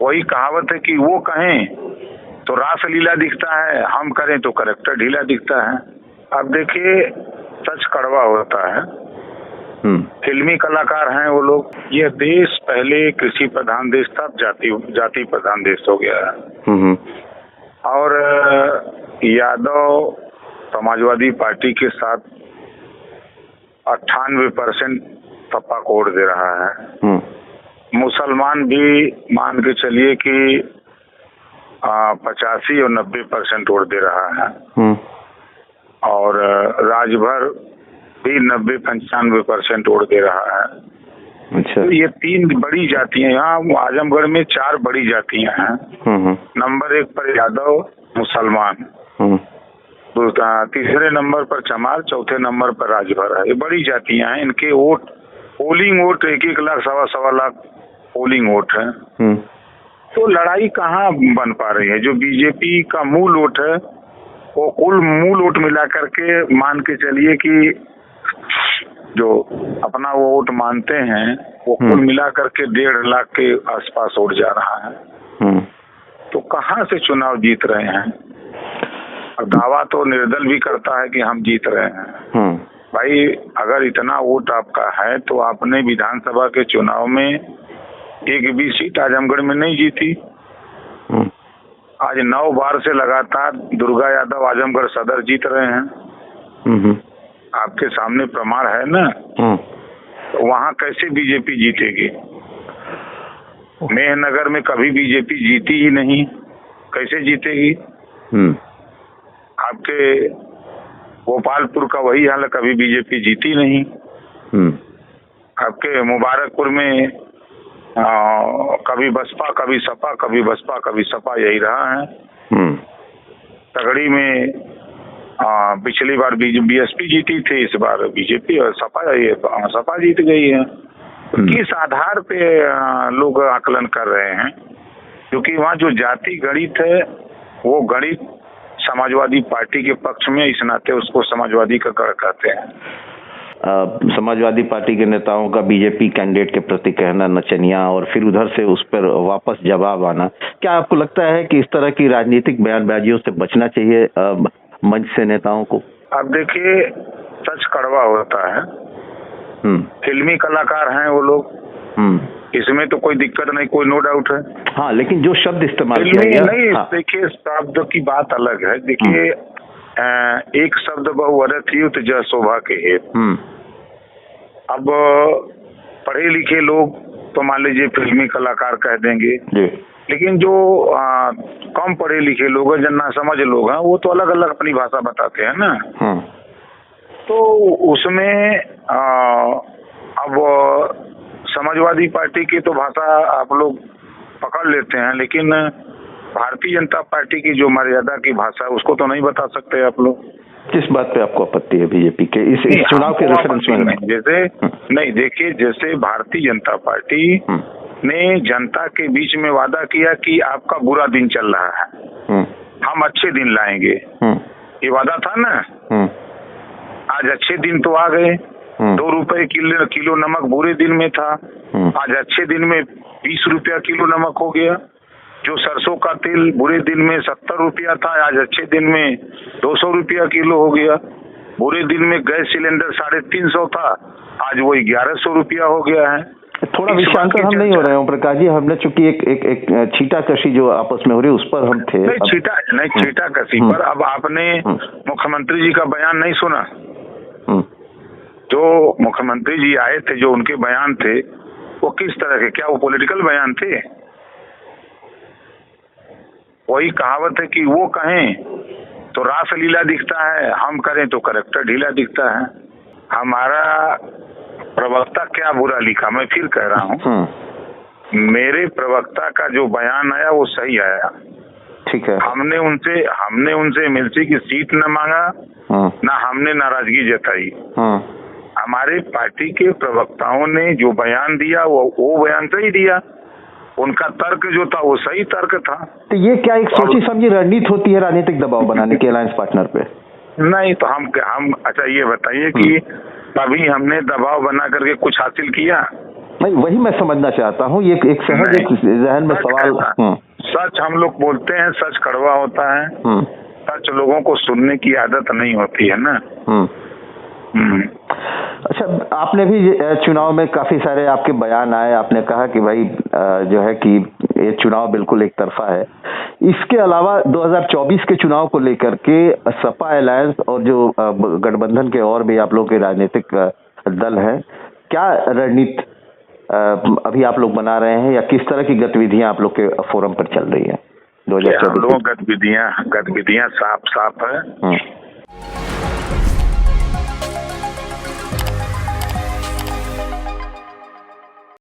वही कहावत है कि वो कहें तो रासलीला दिखता है, हम करें तो करेक्टर ढीला दिखता है। अब देखिए, सच कड़वा होता है। फिल्मी कलाकार हैं वो लोग। ये देश पहले कृषि प्रधान देश था, जाति प्रधान देश हो गया है। और यादव समाजवादी पार्टी के साथ 98% सपा को वोट दे रहा है। मुसलमान भी मान के चलिए कि 85 और 90% वोट दे रहा है। और राजभर भी 90-95% वोट दे रहा है। अच्छा। तो ये 3 बड़ी जातियां, यहाँ आजमगढ़ में 4 बड़ी जातियां हैं। नंबर 1 पर यादव मुसलमान, तीसरे नंबर पर चमार, चौथे नंबर पर राजभर है। ये बड़ी जातियां हैं। इनके वोट, पोलिंग वोट 1-1 लाख, सवा लाख पोलिंग वोट है। तो लड़ाई कहाँ बन पा रही है? जो बीजेपी का मूल वोट है वो कुल मूल वोट मिला करके मान के चलिए कि जो अपना वो वोट मानते हैं वो कुल मिला करके 1.5 लाख के आसपास वोट जा रहा है। तो कहाँ से चुनाव जीत रहे हैं? और दावा तो निर्दल भी करता है कि हम जीत रहे हैं। भाई, अगर इतना वोट आपका है तो आपने विधानसभा के चुनाव में एक भी सीट आजमगढ़ में नहीं जीती। आज 9 बार से लगातार दुर्गा यादव आजमगढ़ सदर जीत रहे हैं। आपके सामने प्रमाण है ना। तो वहाँ कैसे बीजेपी जीतेगी? मेहनगर में कभी बीजेपी जीती ही नहीं, कैसे जीतेगी? आपके गोपालपुर का वही हाल है, कभी बीजेपी जीती नहीं। आपके मुबारकपुर में कभी बसपा कभी सपा, कभी बसपा कभी सपा, यही रहा है। तगड़ी में पिछली बार बीएसपी जीती थी, इस बार बीजेपी और सपा जीत गई है। किस आधार पे लोग आकलन कर रहे हैं? क्योंकि वहाँ जो जाति गणित है वो गणित समाजवादी पार्टी के पक्ष में, इस नाते उसको समाजवादी का गढ़ कहते हैं। समाजवादी पार्टी के नेताओं का बीजेपी कैंडिडेट के प्रति कहना नचनिया और फिर उधर से उस पर वापस जवाब आना, क्या आपको लगता है कि इस तरह की राजनीतिक बयानबाजियों से बचना चाहिए मंच से नेताओं को? अब देखिए, सच कड़वा होता है। फिल्मी कलाकार हैं वो लोग, इसमें तो कोई दिक्कत नहीं, कोई नो डाउट है। हाँ, लेकिन जो शब्द इस्तेमाल किया गया नहीं, देखिए शब्द की बात अलग है। देखिए, एक शब्द बहुवरत युत जय शोभा के हेत। अब पढ़े लिखे लोग तो मान लीजिए फिल्मी कलाकार कह देंगे, लेकिन जो कम पढ़े लिखे लोग हैं, जन्ना समझ लोग हैं, वो तो अलग अलग अपनी भाषा बताते हैं ना। तो उसमें अब समाजवादी पार्टी की तो भाषा आप लोग पकड़ लेते हैं, लेकिन भारतीय जनता पार्टी की जो मर्यादा की भाषा है उसको तो नहीं बता सकते आप लोग। किस बात पे आपको आपत्ति है बीजेपी के इस चुनाव के रेफरेंस में? जैसे नहीं, देखिए, जैसे भारतीय जनता पार्टी ने जनता के बीच में वादा किया कि आपका बुरा दिन चल रहा है, हम अच्छे दिन लाएंगे, ये वादा था ना। आज अच्छे दिन तो आ गए। 2 रुपए किलो नमक बुरे दिन में था, आज अच्छे दिन में 20 रुपया किलो नमक हो गया। जो सरसों का तेल बुरे दिन में 70 रुपया था, आज अच्छे दिन में 200 रुपया किलो हो गया। बुरे दिन में गैस सिलेंडर 350 था, आज वो 1100 रुपया हो गया है। थोड़ा विषयांतर हम नहीं हो रहे हैं प्रकाश जी, हमने चूंकि एक छीटाकशी जो आपस में हो रही है उस पर हम थे। छीटाकशी पर अब आपने मुख्यमंत्री जी का बयान नहीं सुना? जो मुख्यमंत्री जी आए थे, जो उनके बयान थे वो किस तरह के, क्या वो पॉलिटिकल बयान थे? वही कहावत है कि वो कहें तो रासलीला दिखता है, हम करें तो करेक्टर ढीला दिखता है। हमारा प्रवक्ता क्या बुरा लिखा, मैं फिर कह रहा हूँ, मेरे प्रवक्ता का जो बयान आया वो सही आया। ठीक है। हमने उनसे एमएलसी की सीट न मांगा, ना हमने नाराजगी जताई। हमारे पार्टी के प्रवक्ताओं ने जो बयान दिया वो बयान सही दिया, उनका तर्क जो था वो सही तर्क था। तो ये क्या एक सोची समझी रणनीति होती है राजनीतिक दबाव बनाने की अलायंस पार्टनर पे? नहीं तो हम अच्छा ये बताइए कि कभी हमने दबाव बना करके कुछ हासिल किया? नहीं, वही मैं समझना चाहता हूँ। ये एक सहज एक जहन में सवाल। सच हम लोग बोलते हैं, सच कड़वा होता है। सच लोगों को सुनने की आदत नहीं होती है ना। अच्छा, आपने भी चुनाव में काफी सारे आपके बयान आए, आपने कहा कि भाई जो है कि ये चुनाव बिल्कुल एक तरफा है। इसके अलावा 2024 के चुनाव को लेकर के सपा अलायंस और जो गठबंधन के और भी आप लोग के राजनीतिक दल हैं, क्या रणनीति अभी आप लोग बना रहे हैं या किस तरह की गतिविधियां आप लोग के फोरम पर चल रही है 2024? गतिविधियां साफ है।